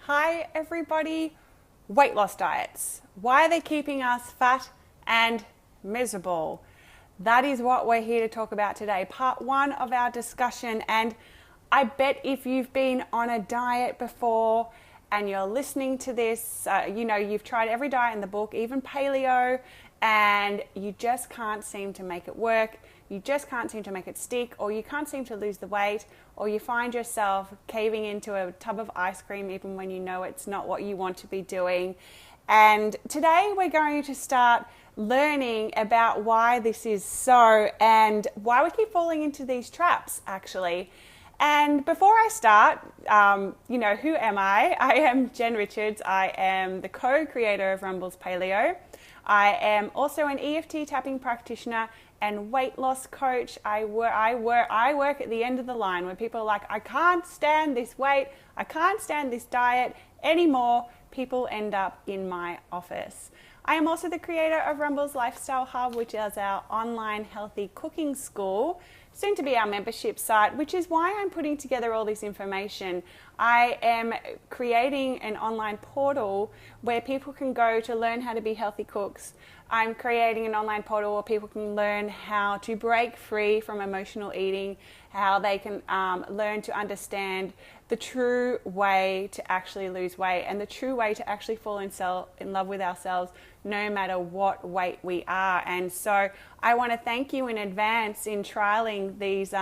Hi everybody. Weight loss diets. Why are they keeping us fat and miserable? That is what we're here to talk about today. Part one of our discussion. And I bet if you've been on a diet before and you're listening to this, you've tried every diet in the book, even paleo, and you just can't seem to make it work. You just can't seem to make it stick, or you can't seem to lose the weight, or you find yourself caving into a tub of ice cream even when you know it's not what you want to be doing. And today we're going to start learning about why this is so and why we keep falling into these traps, actually. And before I start, who am I? I am Jen Richards. I am the co-creator of Rumble's Paleo. I am also an EFT Tapping practitioner and weight loss coach. I work at the end of the line when people are like, I can't stand this weight, I can't stand this diet anymore. People end up in my office. I am also the creator of Rumble's Lifestyle Hub, which is our online healthy cooking school, soon to be our membership site, which is why I'm putting together all this information. I am creating an online portal where people can go to learn how to be healthy cooks. I'm creating an online portal where people can learn how to break free from emotional eating, how they can learn to understand the true way to actually lose weight and the true way to actually fall in love with ourselves no matter what weight we are. And so I want to thank you in advance in trialing these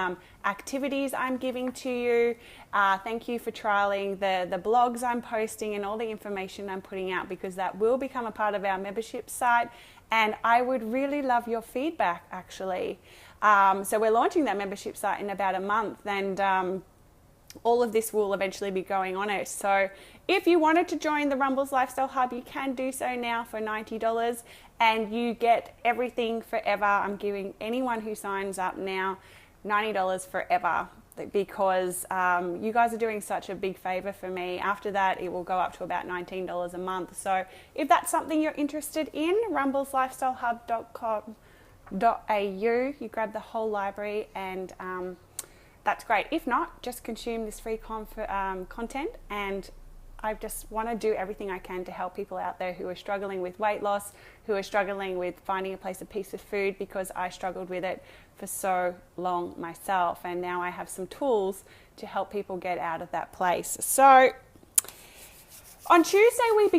activities I'm giving to you. Thank you for trialing the blogs I'm posting and all the information I'm putting out, because that will become a part of our membership site. And I would really love your feedback, actually. So we're launching that membership site in about a month, and all of this will eventually be going on it. So if you wanted to join the Rumble's Lifestyle Hub, you can do so now for $90, and you get everything forever. I'm giving anyone who signs up now $90 forever, because you guys are doing such a big favor for me. After that, it will go up to about $19 a month. So if that's something you're interested in, rumbleslifestylehub.com.au, you grab the whole library, and that's great. If not, just consume this free content, and I just want to do everything I can to help people out there who are struggling with weight loss, who are struggling with finding a place of peace of food, because I struggled with it for so long myself, and now I have some tools to help people get out of that place. So on Tuesday we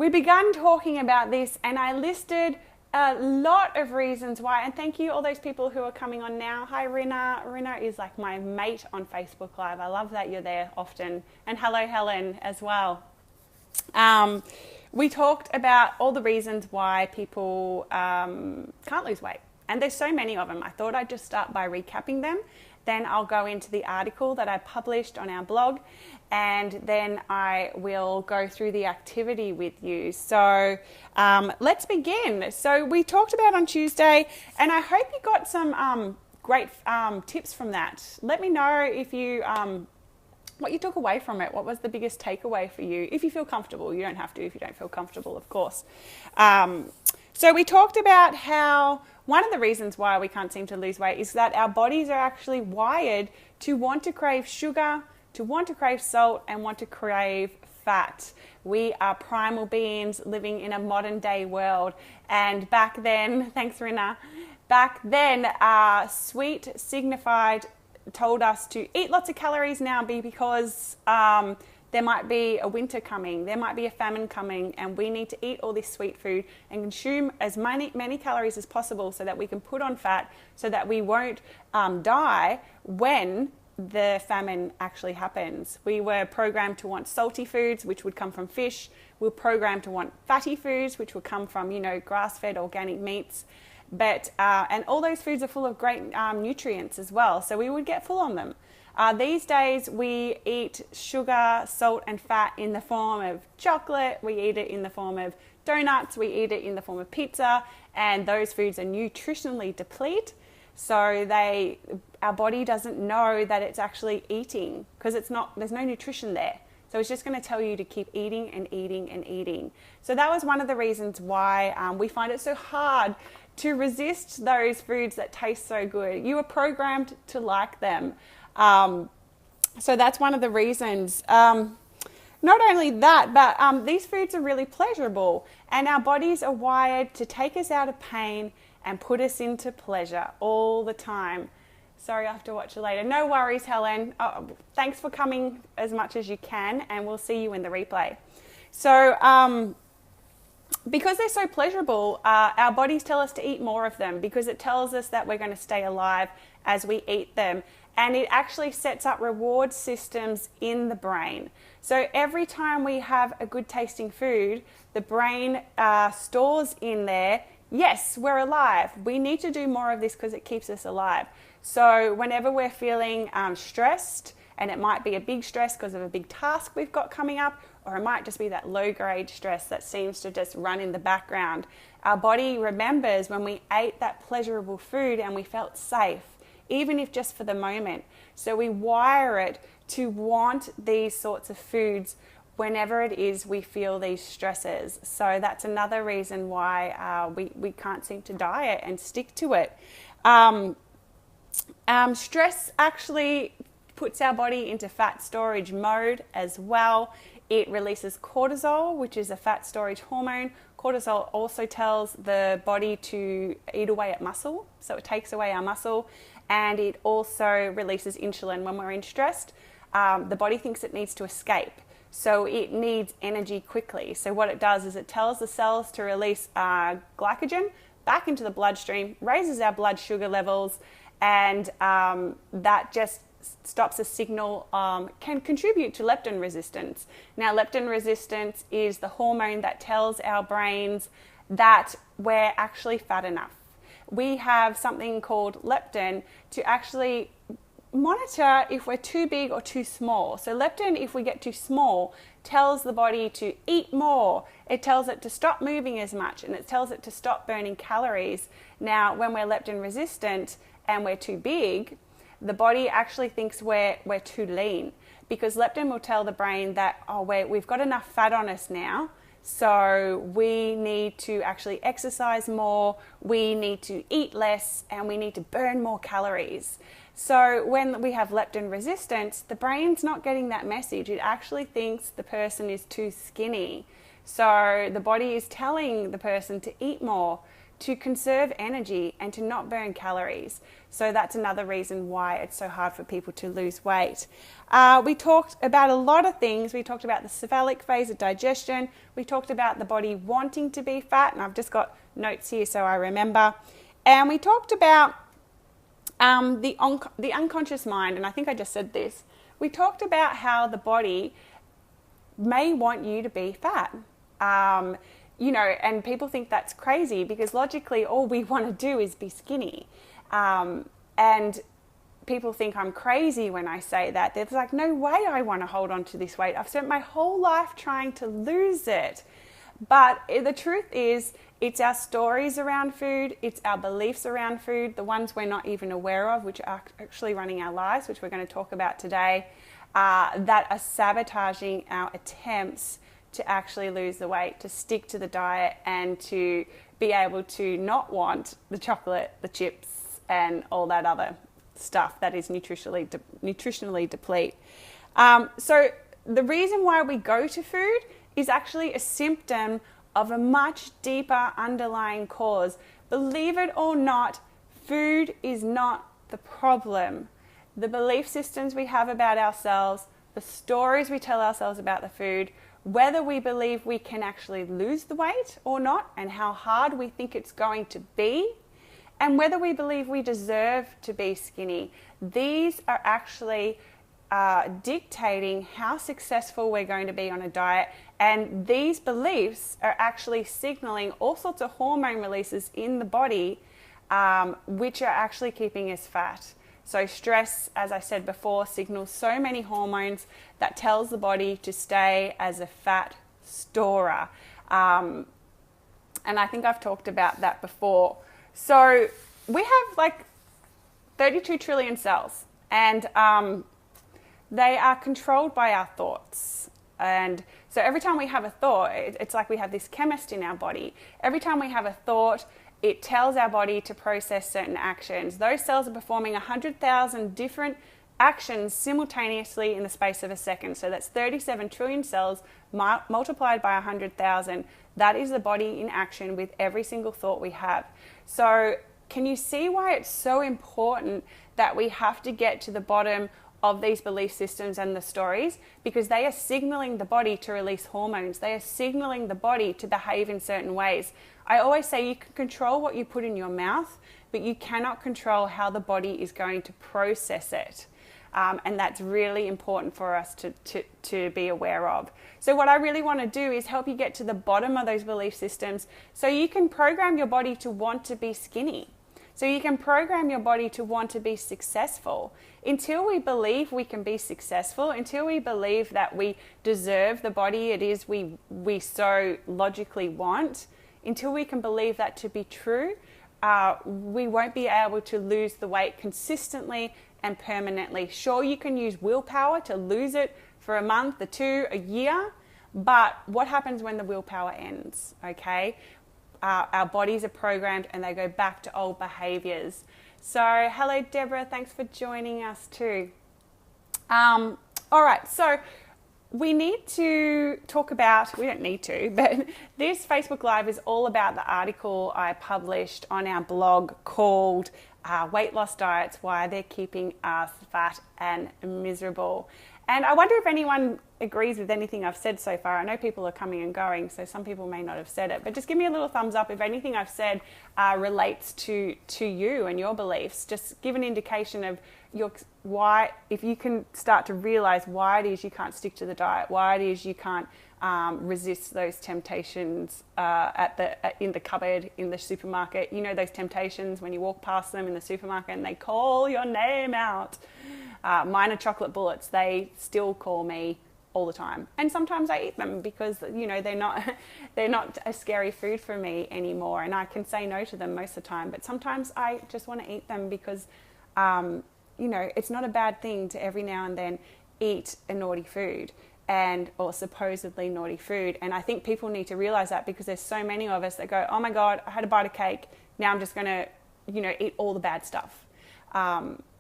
began talking about this, and I listed a lot of reasons why, and thank you all those people who are coming on now. Hi Rina. Rina is like my mate on Facebook Live. I love that you're there often. And hello Helen as well. We talked about all the reasons why people can't lose weight, and there's so many of them. I thought I'd just start by recapping them. Then I'll go into the article that I published on our blog, and then I will go through the activity with you. So let's begin. So we talked about on Tuesday, and I hope you got some great tips from that. Let me know if you what you took away from it. What was the biggest takeaway for you? If you feel comfortable. You don't have to if you don't feel comfortable, of course. So we talked about how one of the reasons why we can't seem to lose weight is that our bodies are actually wired to want to crave sugar, to want to crave salt, and want to crave fat. We are primal beings living in a modern day world. And back then, thanks Rina, back then sweet told us to eat lots of calories now because there might be a winter coming, there might be a famine coming, and we need to eat all this sweet food and consume as many calories as possible so that we can put on fat, so that we won't die when the famine actually happens. We were programmed to want salty foods, which would come from fish. We were programmed to want fatty foods, which would come from, grass-fed organic meats. But and all those foods are full of great nutrients as well, so we would get full on them. These days we eat sugar, salt and fat in the form of chocolate, we eat it in the form of donuts, we eat it in the form of pizza, and those foods are nutritionally depleted, so our body doesn't know that it's actually eating, because there's no nutrition there. So it's just going to tell you to keep eating and eating and eating. So that was one of the reasons why we find it so hard to resist those foods that taste so good. You are programmed to like them. So that's one of the reasons. Not only that, but these foods are really pleasurable, and our bodies are wired to take us out of pain and put us into pleasure all the time. Sorry, I have to watch you later. No worries, Helen. Thanks for coming as much as you can, and we'll see you in the replay. So, because they're so pleasurable, our bodies tell us to eat more of them because it tells us that we're going to stay alive as we eat them. And it actually sets up reward systems in the brain. So every time we have a good tasting food, the brain stores in there, yes, we're alive. We need to do more of this because it keeps us alive. So whenever we're feeling stressed, and it might be a big stress because of a big task we've got coming up, or it might just be that low-grade stress that seems to just run in the background, our body remembers when we ate that pleasurable food and we felt safe, even if just for the moment. So we wire it to want these sorts of foods whenever it is we feel these stresses. So that's another reason why we can't seem to diet and stick to it. Stress actually puts our body into fat storage mode as well. It releases cortisol, which is a fat storage hormone. Cortisol also tells the body to eat away at muscle, so it takes away our muscle. And it also releases insulin. When we're in stressed, the body thinks it needs to escape. So it needs energy quickly. So what it does is it tells the cells to release glycogen back into the bloodstream, raises our blood sugar levels, and that just stops a signal, can contribute to leptin resistance. Now, leptin resistance is the hormone that tells our brains that we're actually fat enough. We have something called leptin to actually monitor if we're too big or too small. So leptin, if we get too small, tells the body to eat more. It tells it to stop moving as much, and it tells it to stop burning calories. Now, when we're leptin resistant and we're too big, the body actually thinks we're too lean, because leptin will tell the brain that, we've got enough fat on us now, so we need to actually exercise more, we need to eat less, and we need to burn more calories. So when we have leptin resistance, the brain's not getting that message. It actually thinks the person is too skinny. So the body is telling the person to eat more, to conserve energy, and to not burn calories. So that's another reason why it's so hard for people to lose weight. We talked about a lot of things. We talked about the cephalic phase of digestion. We talked about the body wanting to be fat, and I've just got notes here so I remember. And we talked about the unconscious mind, and I think I just said this. We talked about how the body may want you to be fat. And people think that's crazy because logically all we want to do is be skinny. And people think I'm crazy when I say that. They're like, no way I want to hold on to this weight. I've spent my whole life trying to lose it. But the truth is, it's our stories around food, it's our beliefs around food, the ones we're not even aware of, which are actually running our lives, which we're going to talk about today, that are sabotaging our attempts to actually lose the weight, to stick to the diet, and to be able to not want the chocolate, the chips, and all that other stuff that is nutritionally deplete. So the reason why we go to food is actually a symptom of a much deeper underlying cause. Believe it or not, food is not the problem. The belief systems we have about ourselves, the stories we tell ourselves about the food, whether we believe we can actually lose the weight or not, and how hard we think it's going to be, and whether we believe we deserve to be skinny. These are actually dictating how successful we're going to be on a diet, and these beliefs are actually signaling all sorts of hormone releases in the body, which are actually keeping us fat. So stress, as I said before, signals so many hormones that tells the body to stay as a fat storer. And I think I've talked about that before. So we have like 32 trillion cells, and they are controlled by our thoughts. And so every time we have a thought, it's like we have this chemist in our body. Every time we have a thought, it tells our body to process certain actions. Those cells are performing 100,000 different actions simultaneously in the space of a second. So that's 37 trillion cells multiplied by 100,000. That is the body in action with every single thought we have. So can you see why it's so important that we have to get to the bottom of these belief systems and the stories? Because they are signaling the body to release hormones. They are signaling the body to behave in certain ways. I always say you can control what you put in your mouth, but you cannot control how the body is going to process it. And that's really important for us to be aware of. So what I really want to do is help you get to the bottom of those belief systems so you can program your body to want to be skinny. So you can program your body to want to be successful. Until we believe we can be successful, until we believe that we deserve the body it is we so logically want, until we can believe that to be true, we won't be able to lose the weight consistently and permanently. Sure, you can use willpower to lose it for a month or two, a year, but what happens when the willpower ends, okay? Our bodies are programmed and they go back to old behaviors. So, hello Deborah, thanks for joining us too. All right, so we need to talk about, we don't need to, but this Facebook Live is all about the article I published on our blog called Weight Loss Diets, Why They're Keeping Us Fat and Miserable. And I wonder if anyone agrees with anything I've said so far. I know people are coming and going, so some people may not have said it, but just give me a little thumbs up if anything I've said relates to you and your beliefs. Just give an indication of why, if you can start to realize why it is you can't stick to the diet, why it is you can't resist those temptations in the cupboard, in the supermarket. You know those temptations when you walk past them in the supermarket and they call your name out. Mine are chocolate bullets. They still call me all the time, and sometimes I eat them because they're not a scary food for me anymore, and I can say no to them most of the time. But sometimes I just want to eat them because it's not a bad thing to every now and then eat a naughty food or supposedly naughty food. And I think people need to realize that, because there's so many of us that go, oh my God, I had a bite of cake, now I'm just going to eat all the bad stuff.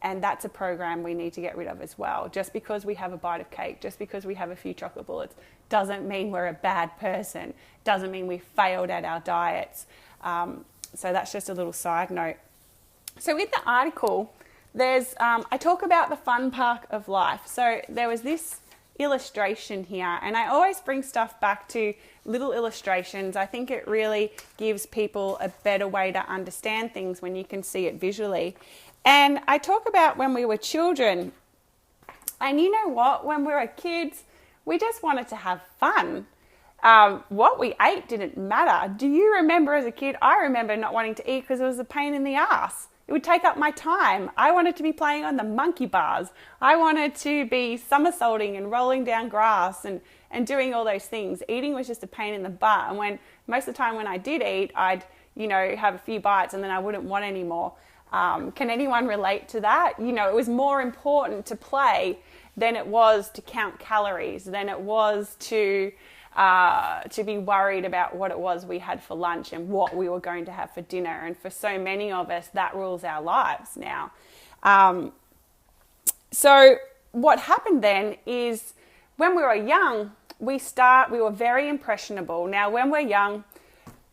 And that's a program we need to get rid of as well. Just because we have a bite of cake, just because we have a few chocolate bullets, doesn't mean we're a bad person, doesn't mean we failed at our diets. So that's just a little side note. So with the article, I talk about the fun park of life. So there was this illustration here, and I always bring stuff back to little illustrations. I think it really gives people a better way to understand things when you can see it visually. And I talk about when we were children, and you know what, when we were kids, we just wanted to have fun. What we ate didn't matter. Do you remember as a kid? I remember not wanting to eat because it was a pain in the ass. It would take up my time. I wanted to be playing on the monkey bars. I wanted to be somersaulting and rolling down grass and doing all those things. Eating was just a pain in the butt. And most of the time when I did eat, I'd have a few bites and then I wouldn't want any more. Can anyone relate to that? It was more important to play than it was to count calories, than it was to be worried about what it was we had for lunch and what we were going to have for dinner. And for so many of us, that rules our lives now. So what happened then is when we were young, we were very impressionable. Now, when we're young,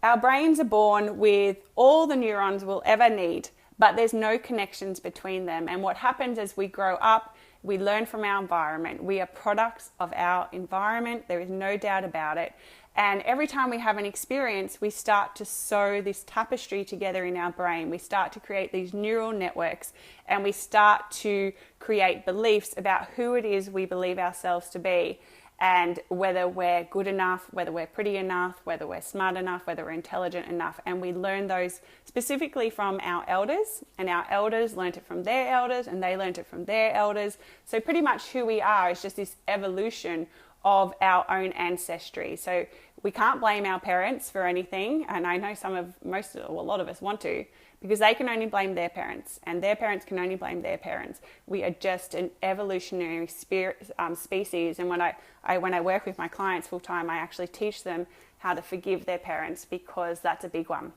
our brains are born with all the neurons we'll ever need, but there's no connections between them. And what happens as we grow up, we learn from our environment. We are products of our environment. There is no doubt about it. And every time we have an experience, we start to sew this tapestry together in our brain. We start to create these neural networks, and we start to create beliefs about who it is we believe ourselves to be, and whether we're good enough, whether we're pretty enough, whether we're smart enough, whether we're intelligent enough. And we learn those specifically from our elders, and our elders learned it from their elders, and they learned it from their elders. So pretty much who we are is just this evolution of our own ancestry. So we can't blame our parents for anything, and I know a lot of us want to, because they can only blame their parents, and their parents can only blame their parents. We are just an evolutionary species, and when I work with my clients full time, I actually teach them how to forgive their parents, because that's a big one.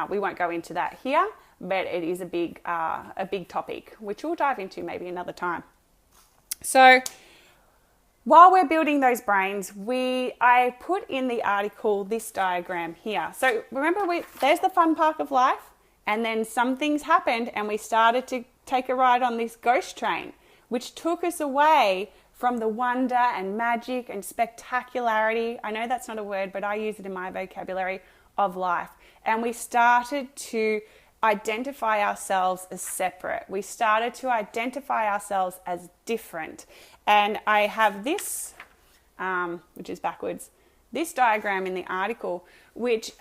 We won't go into that here, but it is a big topic, which we'll dive into maybe another time. So while we're building those brains, I put in the article this diagram here. So remember, there's the fun park of life, and then some things happened and we started to take a ride on this ghost train, which took us away from the wonder and magic and spectacularity. I know that's not a word, but I use it in my vocabulary of life. And we started to identify ourselves as separate. We started to identify ourselves as different. And I have this, which is backwards, this diagram in the article, which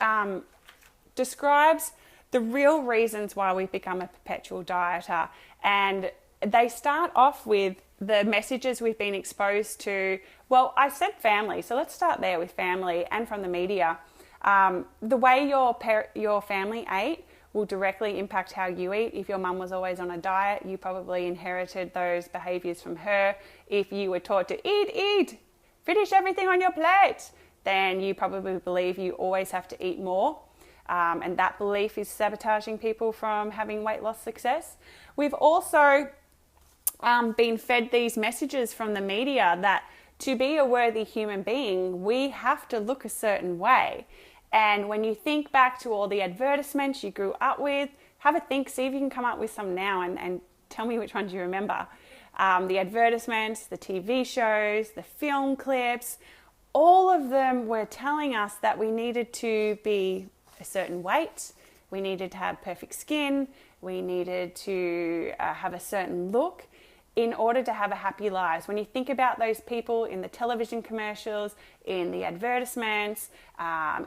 describes the real reasons why we've become a perpetual dieter. And they start off with the messages we've been exposed to. Well, I said family, so let's start there with family and from the media. The way your family ate will directly impact how you eat. If your mum was always on a diet, you probably inherited those behaviours from her. If you were taught to eat, finish everything on your plate, then you probably believe you always have to eat more. And that belief is sabotaging people from having weight loss success. We've also been fed these messages from the media that to be a worthy human being, we have to look a certain way. And when you think back to all the advertisements you grew up with, have a think, see if you can come up with some now and tell me which ones you remember. The advertisements, the TV shows, the film clips, all of them were telling us that we needed to be a certain weight, we needed to have perfect skin, we needed to have a certain look in order to have a happy lives. When you think about those people in the television commercials, in the advertisements,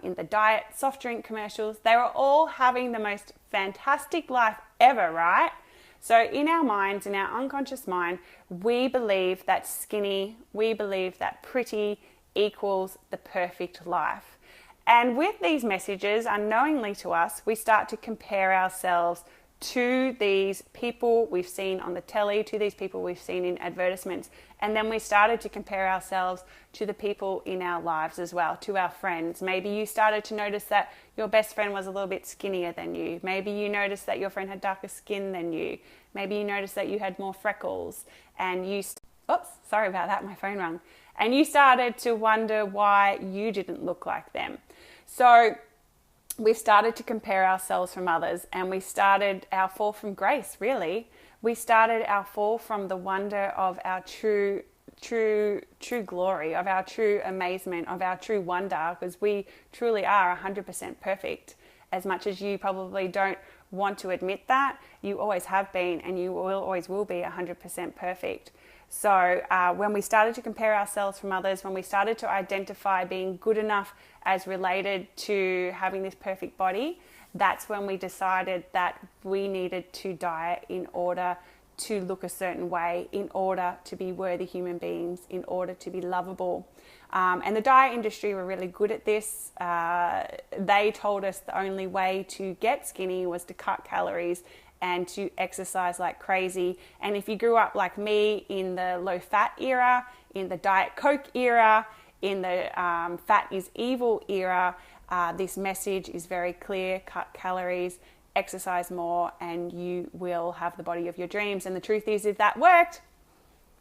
in the diet soft drink commercials, they were all having the most fantastic life ever, right? So in our minds, in our unconscious mind, we believe that skinny, we believe that pretty equals the perfect life. And with these messages, unknowingly to us, we start to compare ourselves to these people we've seen on the telly, to these people we've seen in advertisements. And then we started to compare ourselves to the people in our lives as well, to our friends. Maybe you started to notice that your best friend was a little bit skinnier than you. Maybe you noticed that your friend had darker skin than you. Maybe you noticed that you had more freckles. And oops, sorry about that, my phone rang. And you started to wonder why you didn't look like them. So we've started to compare ourselves from others, and we started our fall from grace, really. We started our fall from the wonder of our true glory, of our true amazement, of our true wonder, because we truly are 100% perfect. As much as you probably don't want to admit that, you always have been, and you always will be 100% perfect. So when we started to compare ourselves from others, when we started to identify being good enough as related to having this perfect body, that's when we decided that we needed to diet in order to look a certain way, in order to be worthy human beings, in order to be lovable. And the diet industry were really good at this. They told us the only way to get skinny was to cut calories and to exercise like crazy. And if you grew up like me in the low-fat era, in the Diet Coke era, in the fat is evil era, this message is very clear: cut calories, exercise more, and you will have the body of your dreams. And the truth is, if that worked,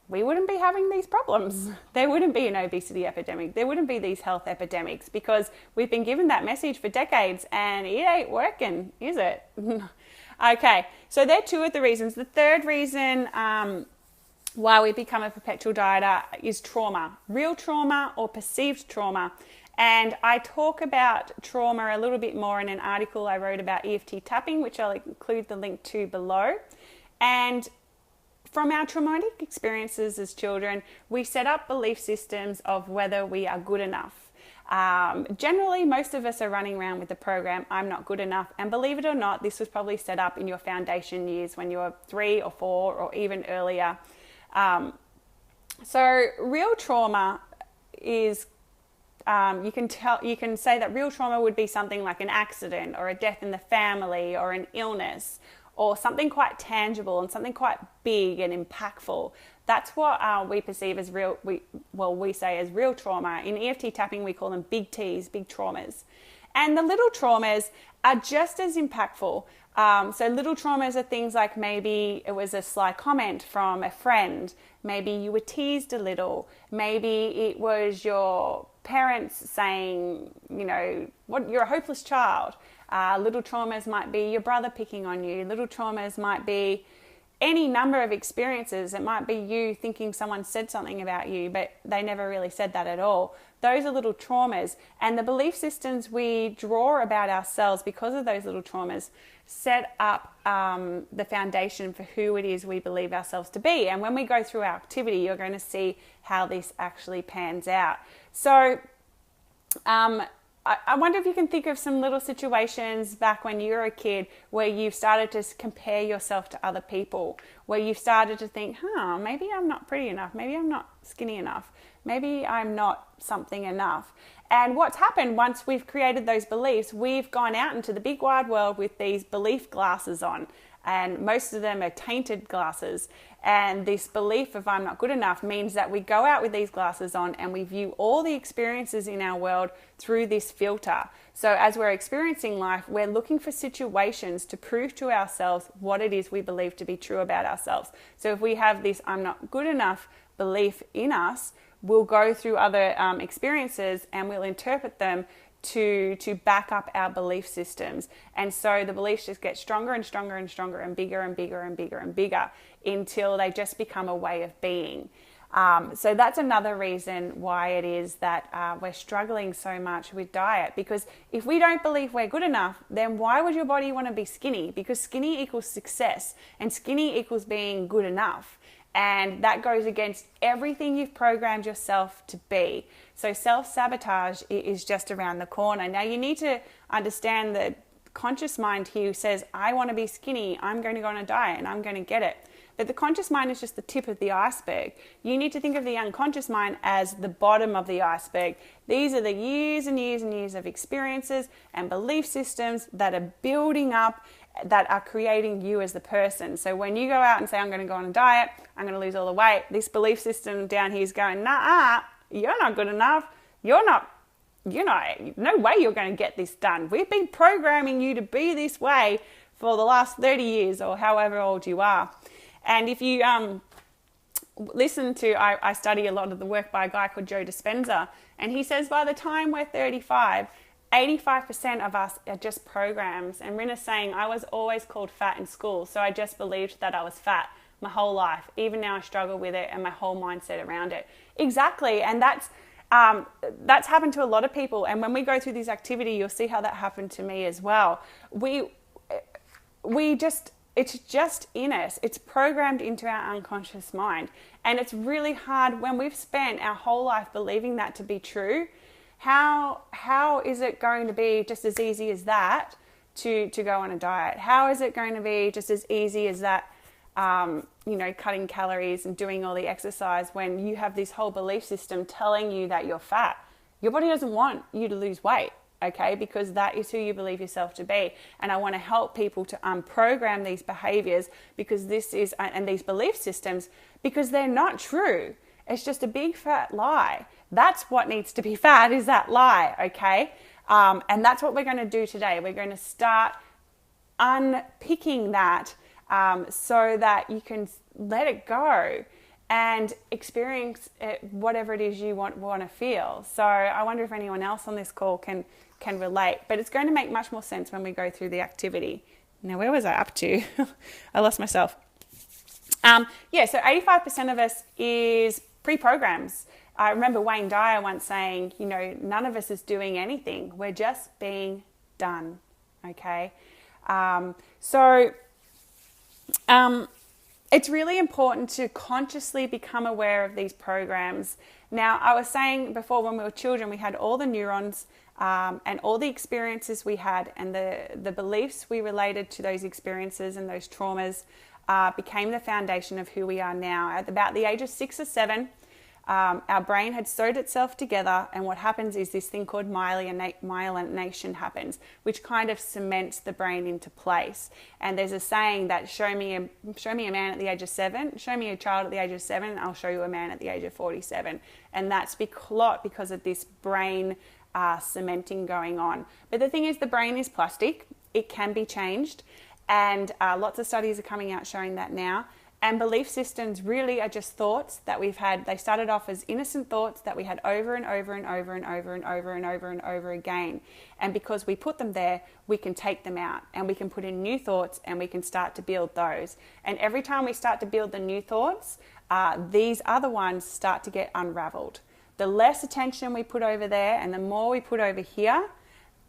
we wouldn't be having these problems. There wouldn't be an obesity epidemic. There wouldn't be these health epidemics, because we've been given that message for decades and it ain't working, is it? Okay, so they're two of the reasons. The third reason why we become a perpetual dieter is trauma, real trauma or perceived trauma. And I talk about trauma a little bit more in an article I wrote about EFT tapping, which I'll include the link to below. And from our traumatic experiences as children, we set up belief systems of whether we are good enough. Generally, most of us are running around with the program, I'm not good enough. And believe it or not, this was probably set up in your foundation years when you were 3 or 4 or even earlier. So real trauma is, you can say that real trauma would be something like an accident or a death in the family or an illness, or something quite tangible and something quite big and impactful. That's what we perceive as real, we say as real trauma. In EFT tapping, we call them big T's, big traumas. And the little traumas are just as impactful. So little traumas are things like maybe it was a sly comment from a friend, maybe you were teased a little, maybe it was your parents saying, you know, what, you're a hopeless child. Little traumas might be your brother picking on you. Little traumas might be any number of experiences. It might be you thinking someone said something about you, but they never really said that at all. Those are little traumas. And the belief systems we draw about ourselves because of those little traumas set up the foundation for who it is we believe ourselves to be. And when we go through our activity, you're going to see how this actually pans out. So I wonder if you can think of some little situations back when you were a kid where you've started to compare yourself to other people, where you've started to think, maybe I'm not pretty enough, maybe I'm not skinny enough, maybe I'm not something enough. And what's happened once we've created those beliefs, we've gone out into the big wide world with these belief glasses on. And most of them are tainted glasses. And this belief of I'm not good enough means that we go out with these glasses on and we view all the experiences in our world through this filter. So as we're experiencing life, we're looking for situations to prove to ourselves what it is we believe to be true about ourselves. So if we have this I'm not good enough belief in us, we'll go through other experiences and we'll interpret them to back up our belief systems. And so the beliefs just get stronger and stronger and stronger and bigger and bigger and bigger and bigger until they just become a way of being. So that's another reason why it is that we're struggling so much with diet, because if we don't believe we're good enough, then why would your body want to be skinny? Because skinny equals success and skinny equals being good enough. And that goes against everything you've programmed yourself to be. So self-sabotage is just around the corner. Now you need to understand the conscious mind here who says, I want to be skinny, I'm going to go on a diet and I'm going to get it. But the conscious mind is just the tip of the iceberg. You need to think of the unconscious mind as the bottom of the iceberg. These are the years and years and years of experiences and belief systems that are building up, that are creating you as the person. So when you go out and say, I'm going to go on a diet, I'm going to lose all the weight, this belief system down here is going, nah, you're not good enough. You're not, no way you're going to get this done. We've been programming you to be this way for the last 30 years or however old you are. And if you listen to, I study a lot of the work by a guy called Joe Dispenza, and he says by the time we're 35, 85% of us are just programs. And Rinna's saying, I was always called fat in school, so I just believed that I was fat my whole life. Even now I struggle with it and my whole mindset around it. Exactly, and that's happened to a lot of people. And when we go through this activity, you'll see how that happened to me as well. It's just in us. It's programmed into our unconscious mind. And it's really hard when we've spent our whole life believing that to be true. How is it going to be just as easy as that to go on a diet? How is it going to be just as easy as that, cutting calories and doing all the exercise when you have this whole belief system telling you that you're fat? Your body doesn't want you to lose weight, okay? Because that is who you believe yourself to be. And I want to help people to unprogram these behaviors because and these belief systems, because they're not true. It's just a big fat lie. That's what needs to be fat, is that lie, okay? And that's what we're going to do today. We're going to start unpicking that so that you can let it go and experience whatever it is you want to feel. So I wonder if anyone else on this call can relate. But it's going to make much more sense when we go through the activity. Now, where was I up to? I lost myself. So 85% of us is pre-programs. I remember Wayne Dyer once saying, none of us is doing anything. We're just being done, okay? It's really important to consciously become aware of these programs. Now, I was saying before, when we were children, we had all the neurons and all the experiences we had and the beliefs we related to those experiences and those traumas became the foundation of who we are now. At about the age of 6 or 7, our brain had sewed itself together, and what happens is this thing called myelination happens, which kind of cements the brain into place. And there's a saying that show me a man at the age of 7, show me a child at the age of 7, and I'll show you a man at the age of 47. And that's because of this brain cementing going on. But the thing is, the brain is plastic. It can be changed. And lots of studies are coming out showing that now. And belief systems really are just thoughts that we've had. They started off as innocent thoughts that we had over and over and over and over and over and over and over again. And because we put them there, we can take them out and we can put in new thoughts and we can start to build those. And every time we start to build the new thoughts, these other ones start to get unraveled. The less attention we put over there and the more we put over here,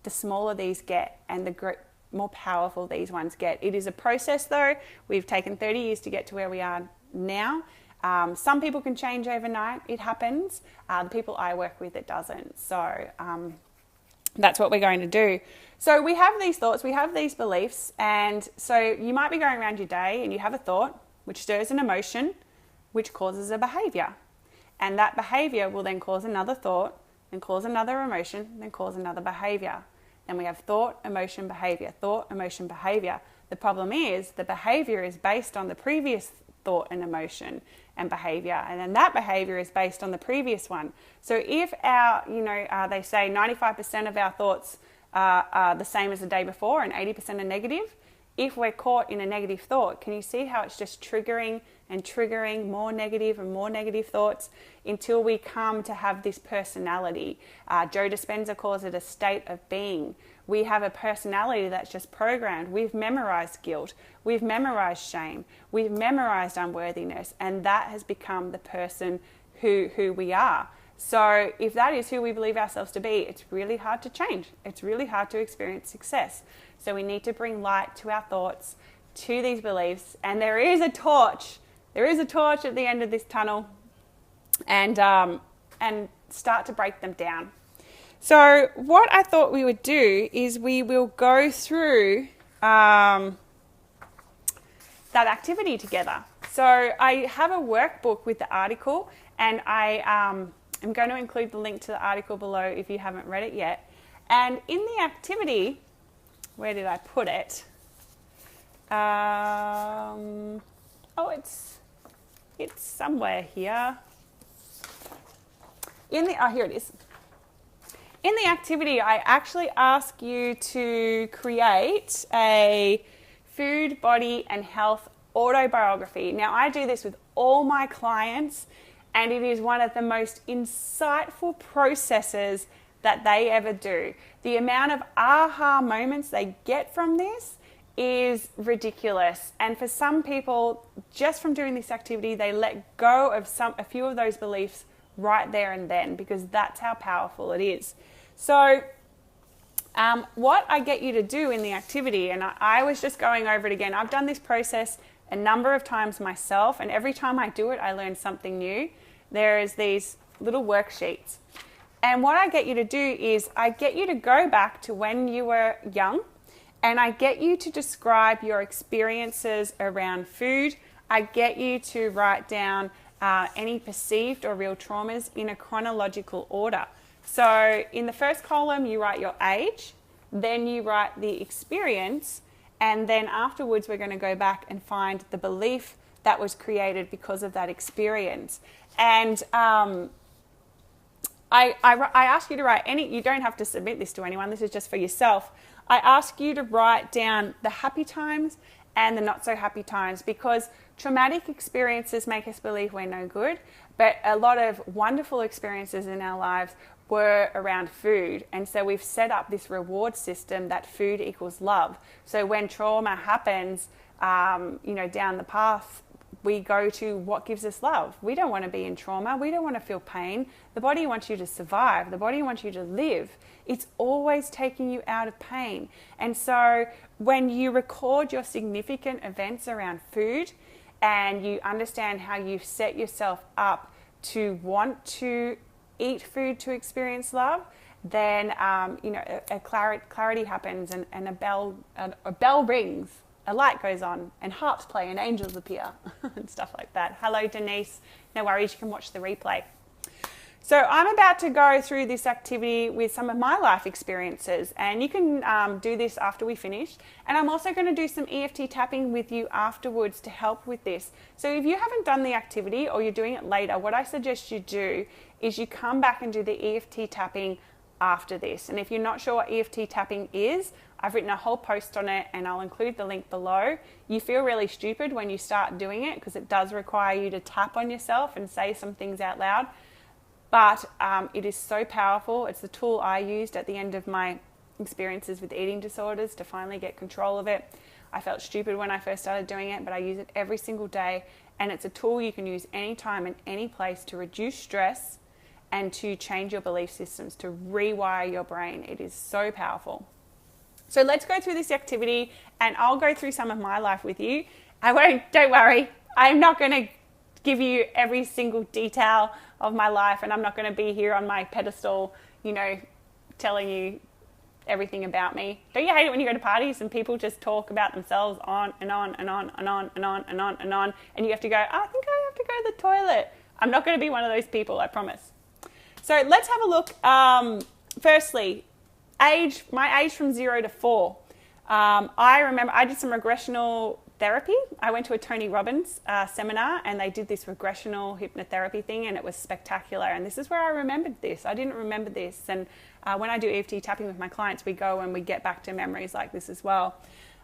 the smaller these get and the more powerful these ones get. It is a process though. We've taken 30 years to get to where we are now. Some people can change overnight. It happens. The people I work with, it doesn't. So that's what we're going to do. So we have these thoughts, we have these beliefs, and so you might be going around your day and you have a thought which stirs an emotion, which causes a behavior. And that behavior will then cause another thought, then cause another emotion, then cause another behavior. Then we have thought, emotion, behavior, thought, emotion, behavior. The problem is the behavior is based on the previous thought and emotion and behavior, and then that behavior is based on the previous one. So if they say 95% of our thoughts are the same as the day before and 80% are negative, if we're caught in a negative thought, can you see how it's just triggering and triggering more negative and more negative thoughts until we come to have this personality? Joe Dispenza calls it a state of being. We have a personality that's just programmed. We've memorized guilt. We've memorized shame. We've memorized unworthiness. And that has become the person who we are. So if that is who we believe ourselves to be, it's really hard to change. It's really hard to experience success. So we need to bring light to our thoughts, to these beliefs. And there is a torch. There is a torch at the end of this tunnel, and start to break them down. So what I thought we would do is we will go through that activity together. So I have a workbook with the article, and I am going to include the link to the article below if you haven't read it yet. And in the activity, where did I put it? It's somewhere here. Here it is. In the activity, I actually ask you to create a food, body, and health autobiography. Now, I do this with all my clients, and it is one of the most insightful processes that they ever do. The amount of aha moments they get from this is ridiculous. And for some people, just from doing this activity, they let go of a few of those beliefs right there and then, because that's how powerful it is. So what I get you to do in the activity, and I was just going over it again, I've done this process a number of times myself, and every time I do it, I learn something new. There is these little worksheets. And what I get you to do is I get you to go back to when you were young, and I get you to describe your experiences around food. I get you to write down any perceived or real traumas in a chronological order. So in the first column, you write your age, then you write the experience, and then afterwards we're going to go back and find the belief that was created because of that experience. And I ask you to write you don't have to submit this to anyone, this is just for yourself. I ask you to write down the happy times and the not so happy times, because traumatic experiences make us believe we're no good, but a lot of wonderful experiences in our lives were around food. And so we've set up this reward system that food equals love. So when trauma happens, down the path, we go to what gives us love. We don't want to be in trauma. We don't want to feel pain. The body wants you to survive. The body wants you to live. It's always taking you out of pain. And so when you record your significant events around food and you understand how you've set yourself up to want to eat food to experience love, then a clarity happens, and a bell rings, a light goes on, and harps play and angels appear and stuff like that. Hello, Denise. No worries, you can watch the replay. So I'm about to go through this activity with some of my life experiences, and you can do this after we finish. And I'm also going to do some EFT tapping with you afterwards to help with this. So if you haven't done the activity or you're doing it later, what I suggest you do is you come back and do the EFT tapping after this. And if you're not sure what EFT tapping is, I've written a whole post on it and I'll include the link below. You feel really stupid when you start doing it because it does require you to tap on yourself and say some things out loud. But it is so powerful. It's the tool I used at the end of my experiences with eating disorders to finally get control of it. I felt stupid when I first started doing it, but I use it every single day. And it's a tool you can use anytime and any place to reduce stress and to change your belief systems, to rewire your brain. It is so powerful. So let's go through this activity and I'll go through some of my life with you. Don't worry, I'm not going to give you every single detail of my life and I'm not going to be here on my pedestal, telling you everything about me. Don't you hate it when you go to parties and people just talk about themselves on and on and on and on and on and on and on and you have to go, I think I have to go to the toilet. I'm not going to be one of those people, I promise. So let's have a look. Firstly, my age from 0 to 4. I remember I did some regressional therapy. I went to a Tony Robbins seminar and they did this regressional hypnotherapy thing and it was spectacular. And this is where I remembered this. I didn't remember this. And when I do EFT tapping with my clients, we go and we get back to memories like this as well.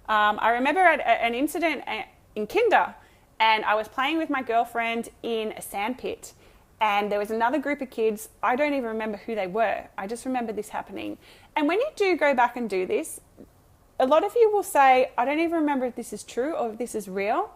I remember an incident in kinder and I was playing with my girlfriend in a sandpit. And there was another group of kids. I don't even remember who they were. I just remember this happening. And when you do go back and do this, a lot of you will say, I don't even remember if this is true or if this is real.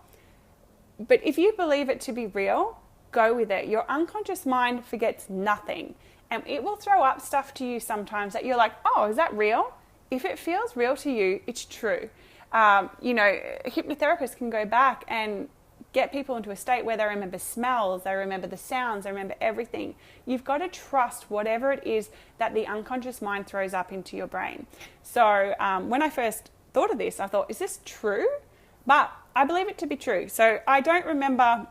But if you believe it to be real, go with it. Your unconscious mind forgets nothing. And it will throw up stuff to you sometimes that you're like, oh, is that real? If it feels real to you, it's true. Hypnotherapists can go back and get people into a state where they remember smells, they remember the sounds, they remember everything. You've got to trust whatever it is that the unconscious mind throws up into your brain. So when I first thought of this, I thought, is this true? But I believe it to be true. So I don't remember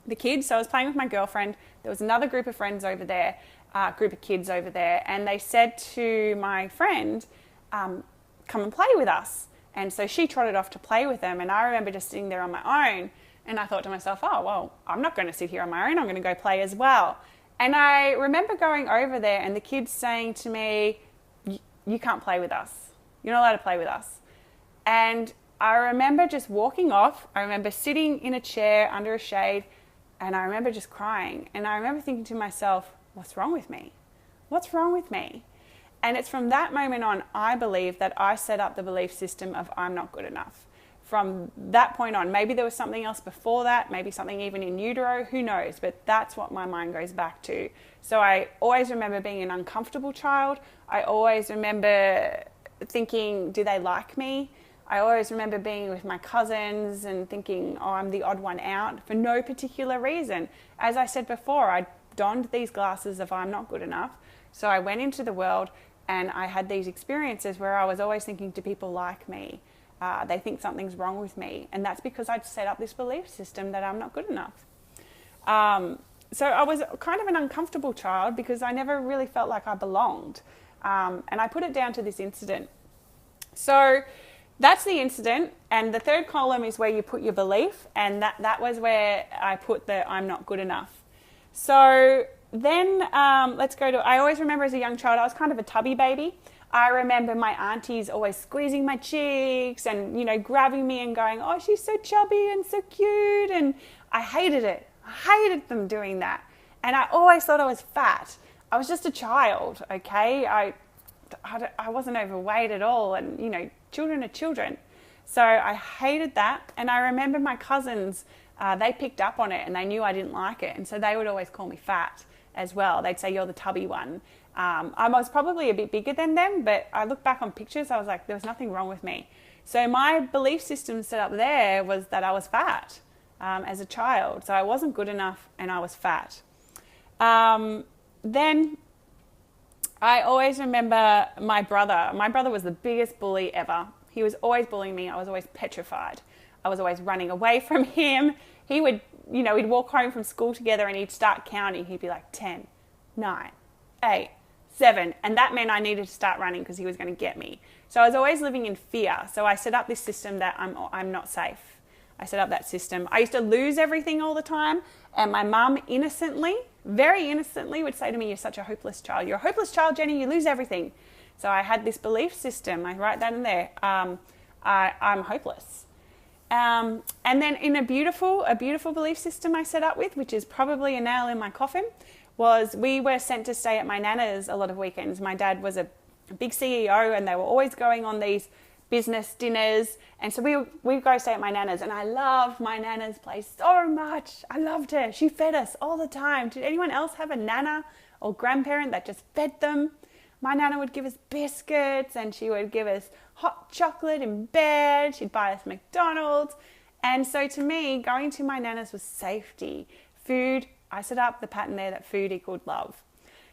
the kids. So I was playing with my girlfriend. There was another group of friends over there, group of kids over there. And they said to my friend, come and play with us. And so she trotted off to play with them. And I remember just sitting there on my own. And I thought to myself, oh, well, I'm not going to sit here on my own. I'm going to go play as well. And I remember going over there and the kids saying to me, you can't play with us. You're not allowed to play with us. And I remember just walking off. I remember sitting in a chair under a shade and I remember just crying. And I remember thinking to myself, what's wrong with me? What's wrong with me? And it's from that moment on, I believe that I set up the belief system of I'm not good enough. From that point on, maybe there was something else before that, maybe something even in utero, who knows, but that's what my mind goes back to. So I always remember being an uncomfortable child. I always remember thinking, do they like me? I always remember being with my cousins and thinking, oh, I'm the odd one out for no particular reason. As I said before, I donned these glasses of I'm not good enough. So I went into the world and I had these experiences where I was always thinking, do people like me? They think something's wrong with me. And that's because I'd set up this belief system that I'm not good enough. So I was kind of an uncomfortable child because I never really felt like I belonged. And I put it down to this incident. So that's the incident. And the third column is where you put your belief. And that was where I put the I'm not good enough. So then let's go to, I always remember as a young child, I was kind of a tubby baby. I remember my aunties always squeezing my cheeks and, grabbing me and going, oh, she's so chubby and so cute. And I hated it. I hated them doing that. And I always thought I was fat. I was just a child, okay? I wasn't overweight at all. And, children are children. So I hated that. And I remember my cousins, they picked up on it and they knew I didn't like it. And so they would always call me fat as well. They'd say, you're the tubby one. I was probably a bit bigger than them, but I look back on pictures, I was like, there was nothing wrong with me. So my belief system set up there was that I was fat as a child. So I wasn't good enough and I was fat. Then I always remember my brother. My brother was the biggest bully ever. He was always bullying me. I was always petrified. I was always running away from him. He would, we'd walk home from school together and he'd start counting. He'd be like 10, 9, 8, 7. And that meant I needed to start running because he was going to get me. So I was always living in fear. So I set up this system that I'm not safe. I set up that system. I used to lose everything all the time. And my mum innocently, very innocently would say to me, you're such a hopeless child. You're a hopeless child, Jenny. You lose everything. So I had this belief system, I write that in there, I'm hopeless. And then in a beautiful belief system I set up with, which is probably a nail in my coffin, was we were sent to stay at my nana's a lot of weekends. My dad was a big CEO and they were always going on these business dinners. And so we go stay at my nana's, and I loved my nana's place so much. I loved her. She fed us all the time. Did anyone else have a nana or grandparent that just fed them? My nana would give us biscuits and she would give us hot chocolate in bed. She'd buy us McDonald's. And so to me, going to my nana's was safety. Food, I set up the pattern there that food equaled love.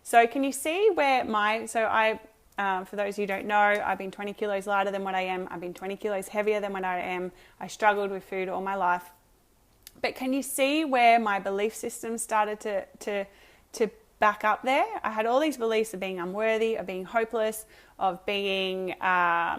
So can you see where for those who don't know, I've been 20 kilos lighter than what I am. I've been 20 kilos heavier than what I am. I struggled with food all my life. But can you see where my belief system started to back up there? I had all these beliefs of being unworthy, of being hopeless, of being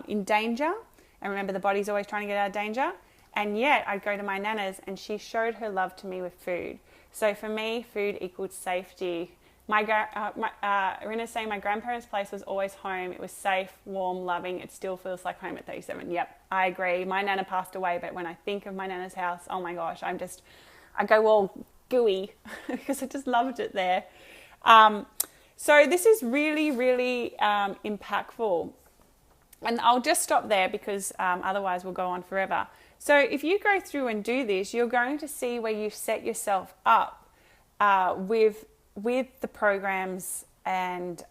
in danger. And remember, the body's always trying to get out of danger. And yet I'd go to my nana's and she showed her love to me with food. So for me, food equaled safety. Irina's saying my grandparents' place was always home. It was safe, warm, loving. It still feels like home at 37. Yep, I agree. My nana passed away, but when I think of my nana's house, oh my gosh, I go all gooey because I just loved it there. So this is really, really impactful. And I'll just stop there because otherwise we'll go on forever. So if you go through and do this, you're going to see where you set yourself up with the programs and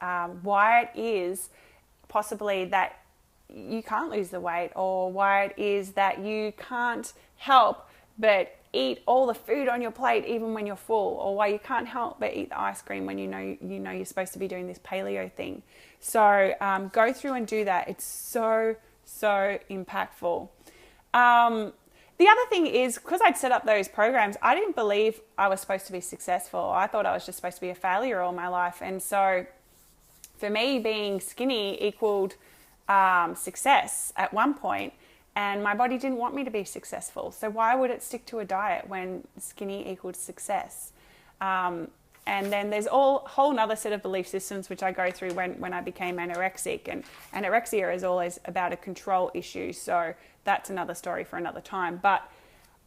why it is possibly that you can't lose the weight, or why it is that you can't help but eat all the food on your plate even when you're full, or why you can't help but eat the ice cream when you know you're supposed to be doing this paleo thing. So go through and do that. It's so impactful. The other thing is, because I'd set up those programs, I didn't believe I was supposed to be successful. I thought I was just supposed to be a failure all my life. And so for me, being skinny equaled success at one point, and my body didn't want me to be successful. So why would it stick to a diet when skinny equaled success? And then there's whole nother set of belief systems which I go through when I became anorexic. And anorexia is always about a control issue. So that's another story for another time. But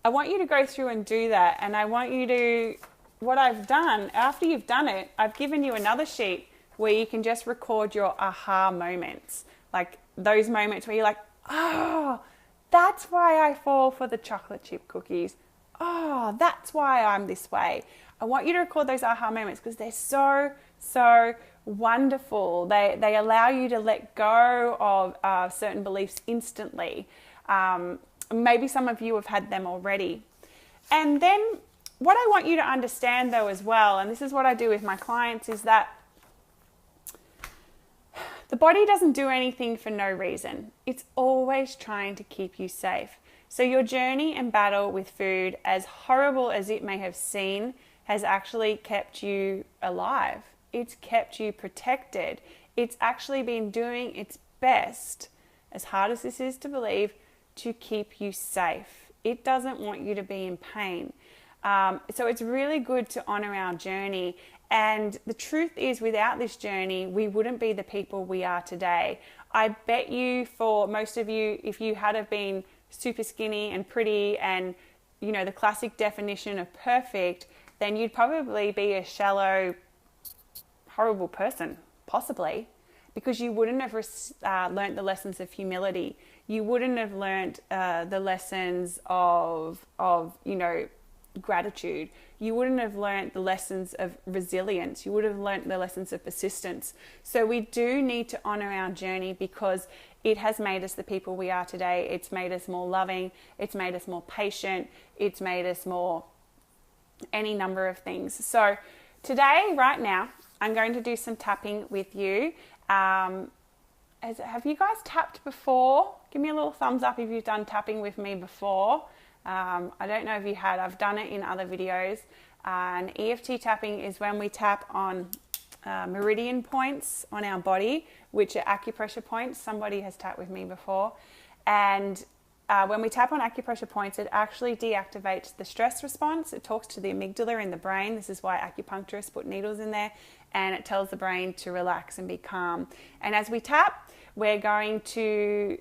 I want you to go through and do that. And I want you to, what I've done, after you've done it, I've given you another sheet where you can just record your aha moments. Like those moments where you're like, oh, that's why I fall for the chocolate chip cookies. Oh, that's why I'm this way. I want you to record those aha moments because they're so wonderful. They allow you to let go of certain beliefs instantly. Maybe some of you have had them already. And then what I want you to understand though as well, and this is what I do with my clients, is that the body doesn't do anything for no reason. It's always trying to keep you safe. So your journey and battle with food, as horrible as it may have seemed, has actually kept you alive. It's kept you protected. It's actually been doing its best, as hard as this is to believe, to keep you safe. It doesn't want you to be in pain. So it's really good to honor our journey. And the truth is, without this journey, we wouldn't be the people we are today. I bet you, for most of you, if you had have been super skinny and pretty and, you know, the classic definition of perfect, then you'd probably be a shallow, horrible person, possibly, because you wouldn't have learnt the lessons of humility. You wouldn't have learnt the lessons of gratitude. You wouldn't have learnt the lessons of resilience. You would have learnt the lessons of persistence. So we do need to honor our journey because it has made us the people we are today. It's made us more loving. It's made us more patient. It's made us more any number of things. So today, right now, I'm going to do some tapping with you. Have you guys tapped before? Give me a little thumbs up if you've done tapping with me before. I don't know if you had. I've done it in other videos. And EFT tapping is when we tap on meridian points on our body, which are acupressure points. Somebody has tapped with me before. And when we tap on acupressure points, it actually deactivates the stress response. It talks to the amygdala in the brain. This is why acupuncturists put needles in there, and it tells the brain to relax and be calm. And as we tap, we're going to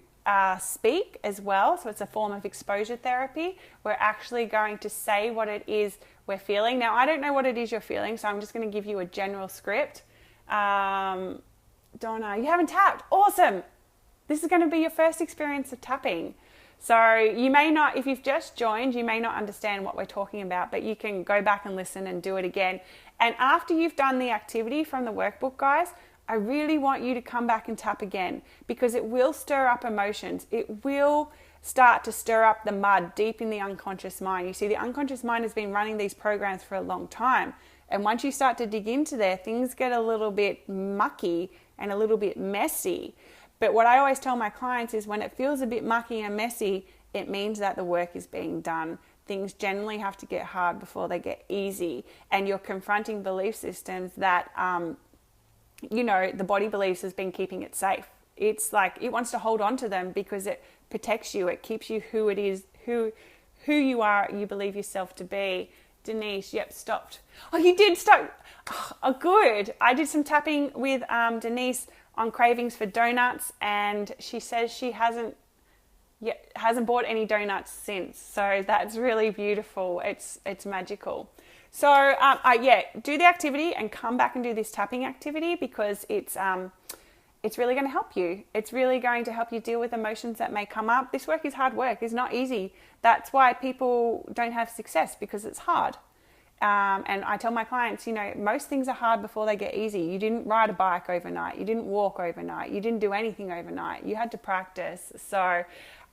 speak as well. So it's a form of exposure therapy. We're actually going to say what it is we're feeling. Now, I don't know what it is you're feeling, so I'm just going to give you a general script. Donna, you haven't tapped. Awesome. This is going to be your first experience of tapping. So you may not, if you've just joined, you may not understand what we're talking about, but you can go back and listen and do it again. And after you've done the activity from the workbook, guys, I really want you to come back and tap again, because it will stir up emotions. It will start to stir up the mud deep in the unconscious mind. You see, the unconscious mind has been running these programs for a long time. And once you start to dig into there, things get a little bit mucky and a little bit messy. But what I always tell my clients is when it feels a bit mucky and messy, it means that the work is being done. Things generally have to get hard before they get easy. And you're confronting belief systems that, the body believes has been keeping it safe. It's like it wants to hold on to them because it protects you. It keeps you who it is, who you are, you believe yourself to be. Denise, yep, stopped. Oh, you did stop. Oh, good. I did some tapping with Denise on cravings for donuts, and she says she hasn't bought any donuts since. So that's really beautiful. It's magical. So do the activity and come back and do this tapping activity, because it's really going to help you. It's really going to help you deal with emotions that may come up. This work is hard work. It's not easy. That's why people don't have success, because it's hard. And I tell my clients, most things are hard before they get easy. You didn't ride a bike overnight. You didn't walk overnight. You didn't do anything overnight. You had to practice. So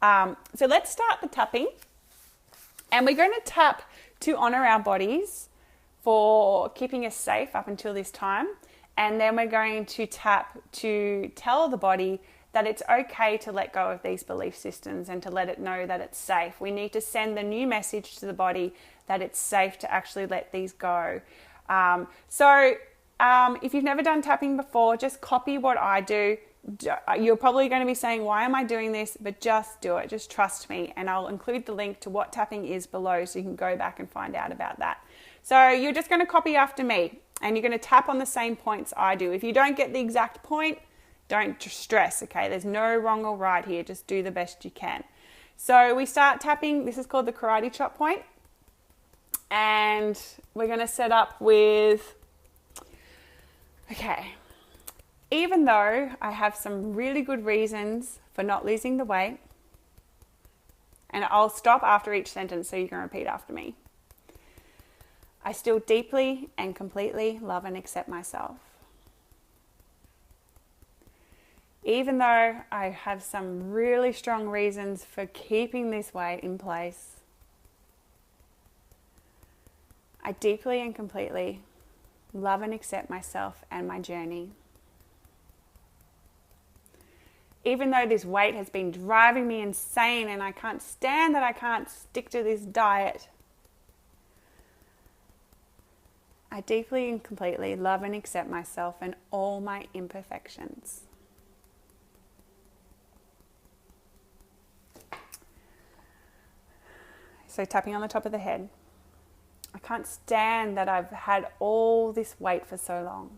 let's start the tapping. And we're going to tap to honor our bodies for keeping us safe up until this time. And then we're going to tap to tell the body that it's okay to let go of these belief systems and to let it know that it's safe. We need to send the new message to the body that it's safe to actually let these go. If you've never done tapping before, just copy what I do. You're probably going to be saying, why am I doing this? But just do it. Just trust me. And I'll include the link to what tapping is below so you can go back and find out about that. So you're just going to copy after me, and you're going to tap on the same points I do. If you don't get the exact point, don't stress, okay? There's no wrong or right here. Just do the best you can. So we start tapping. This is called the karate chop point. And we're going to set up with, okay, even though I have some really good reasons for not losing the weight, and I'll stop after each sentence so you can repeat after me. I still deeply and completely love and accept myself. Even though I have some really strong reasons for keeping this weight in place, I deeply and completely love and accept myself and my journey. Even though this weight has been driving me insane and I can't stand that I can't stick to this diet, I deeply and completely love and accept myself and all my imperfections. So tapping on the top of the head. I can't stand that I've had all this weight for so long.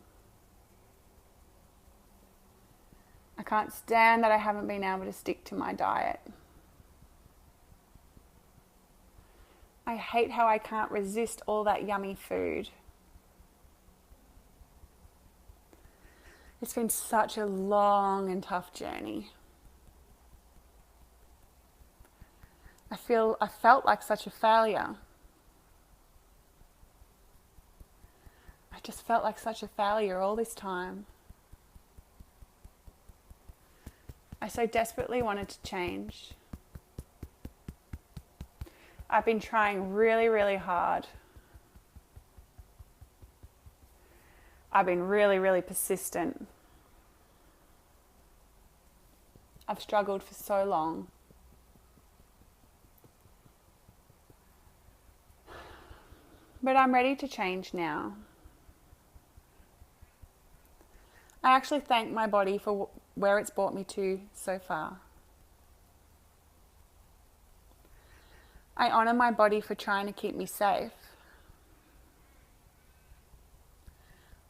I can't stand that I haven't been able to stick to my diet. I hate how I can't resist all that yummy food. It's been such a long and tough journey. I felt like such a failure. I just felt like such a failure all this time. I so desperately wanted to change. I've been trying really, really hard. I've been really, really persistent. I've struggled for so long. But I'm ready to change now. I actually thank my body for where it's brought me to so far. I honor my body for trying to keep me safe.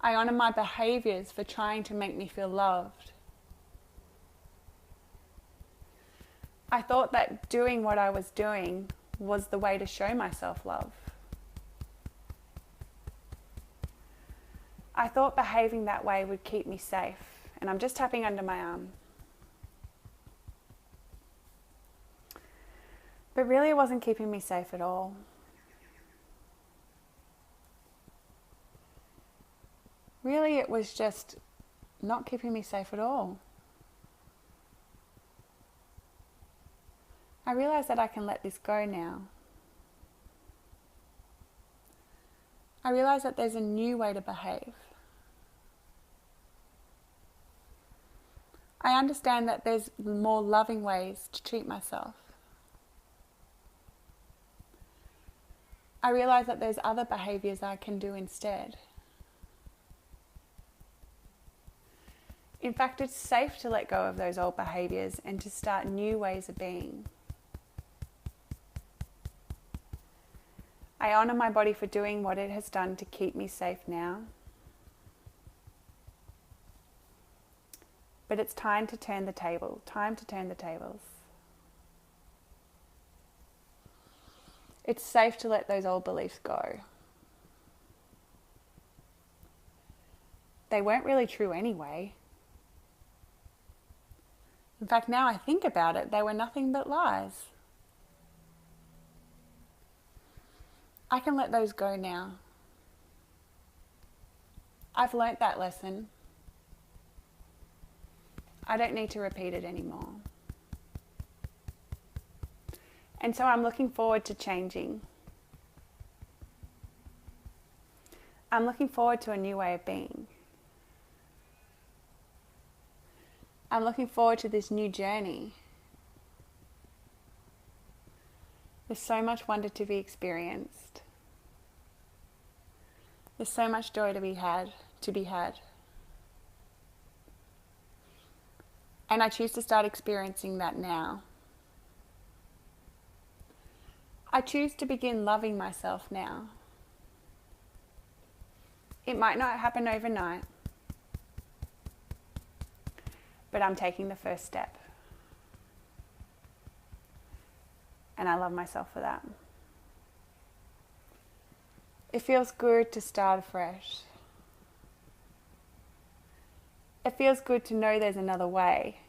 I honor my behaviors for trying to make me feel loved. I thought that doing what I was doing was the way to show myself love. I thought behaving that way would keep me safe, and I'm just tapping under my arm. But really it wasn't keeping me safe at all. Really it was just not keeping me safe at all. I realize that I can let this go now. I realize that there's a new way to behave. I understand that there's more loving ways to treat myself. I realize that there's other behaviors I can do instead. In fact, it's safe to let go of those old behaviors and to start new ways of being. I honor my body for doing what it has done to keep me safe now. But it's time to turn the table, time to turn the tables. It's safe to let those old beliefs go. They weren't really true anyway. In fact, now I think about it, they were nothing but lies. I can let those go now. I've learnt that lesson. I don't need to repeat it anymore. And so I'm looking forward to changing. I'm looking forward to a new way of being. I'm looking forward to this new journey. There's so much wonder to be experienced. There's so much joy to be had. And I choose to start experiencing that now. I choose to begin loving myself now. It might not happen overnight, but I'm taking the first step. And I love myself for that. It feels good to start afresh. It feels good to know there's another way.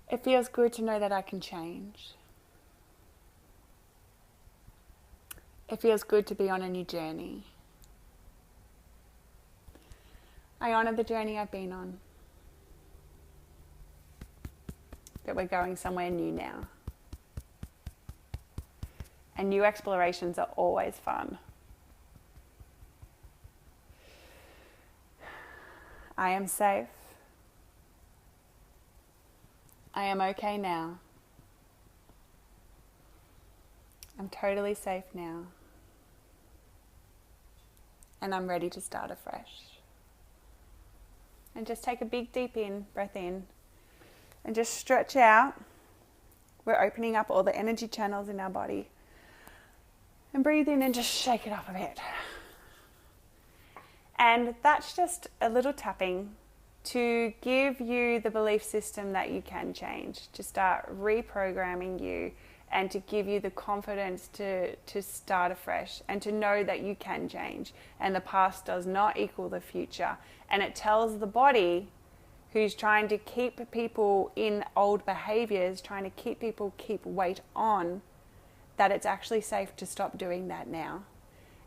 It feels good to know that I can change. It feels good to be on a new journey. I honor the journey I've been on. But we're going somewhere new now. And new explorations are always fun. I am safe. I am okay now. I'm totally safe now. And I'm ready to start afresh. And just take a big deep breath in. And just stretch out. We're opening up all the energy channels in our body. And breathe in and just shake it up a bit. And that's just a little tapping to give you the belief system that you can change, to start reprogramming you and to give you the confidence to start afresh and to know that you can change. And the past does not equal the future. And it tells the body, who's trying to keep people in old behaviors, trying to keep people keep weight on, that it's actually safe to stop doing that now.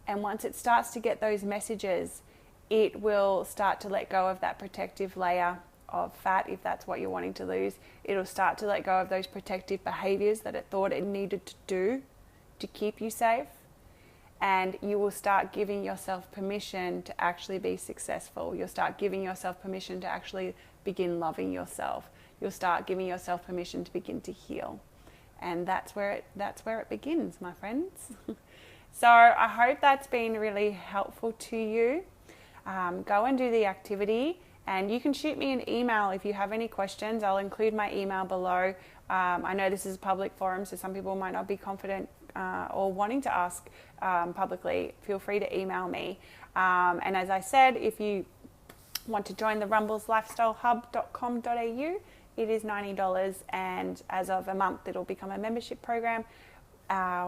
And once it starts to get those messages, it will start to let go of that protective layer of fat, if that's what you're wanting to lose. It'll start to let go of those protective behaviors that it thought it needed to do to keep you safe. And you will start giving yourself permission to actually be successful. You'll start giving yourself permission to actually begin loving yourself. You'll start giving yourself permission to begin to heal. And that's where it begins, my friends. So I hope that's been really helpful to you. Go and do the activity And you can shoot me an email if you have any questions. I'll include my email below. I know this is a public forum, so some people might not be confident or wanting to ask publicly. Feel free to email me. And as I said, if you want to join the rumbleslifestylehub.com.au, it is $90, and as of a month it'll become a membership program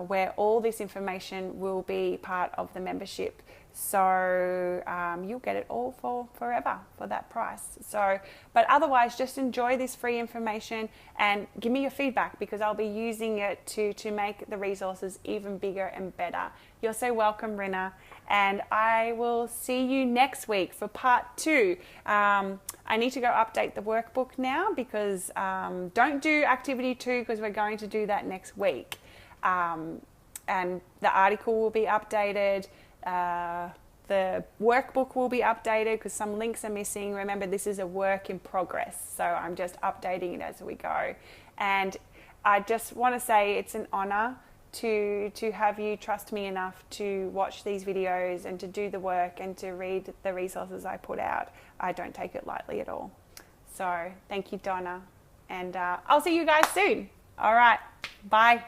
where all this information will be part of the membership. So you'll get it all for forever for that price. So, but otherwise, just enjoy this free information and give me your feedback, because I'll be using it to make the resources even bigger and better. You're so welcome, Rina. And I will see you next week for part 2. I need to go update the workbook now, because don't do activity 2 because we're going to do that next week. And the article will be updated. The workbook will be updated because some links are missing. Remember, this is a work in progress, so I'm just updating it as we go. And I just want to say it's an honor to have you trust me enough to watch these videos and to do the work and to read the resources I put out. I don't take it lightly at all. So thank you, Donna. And I'll see you guys soon. All right. Bye.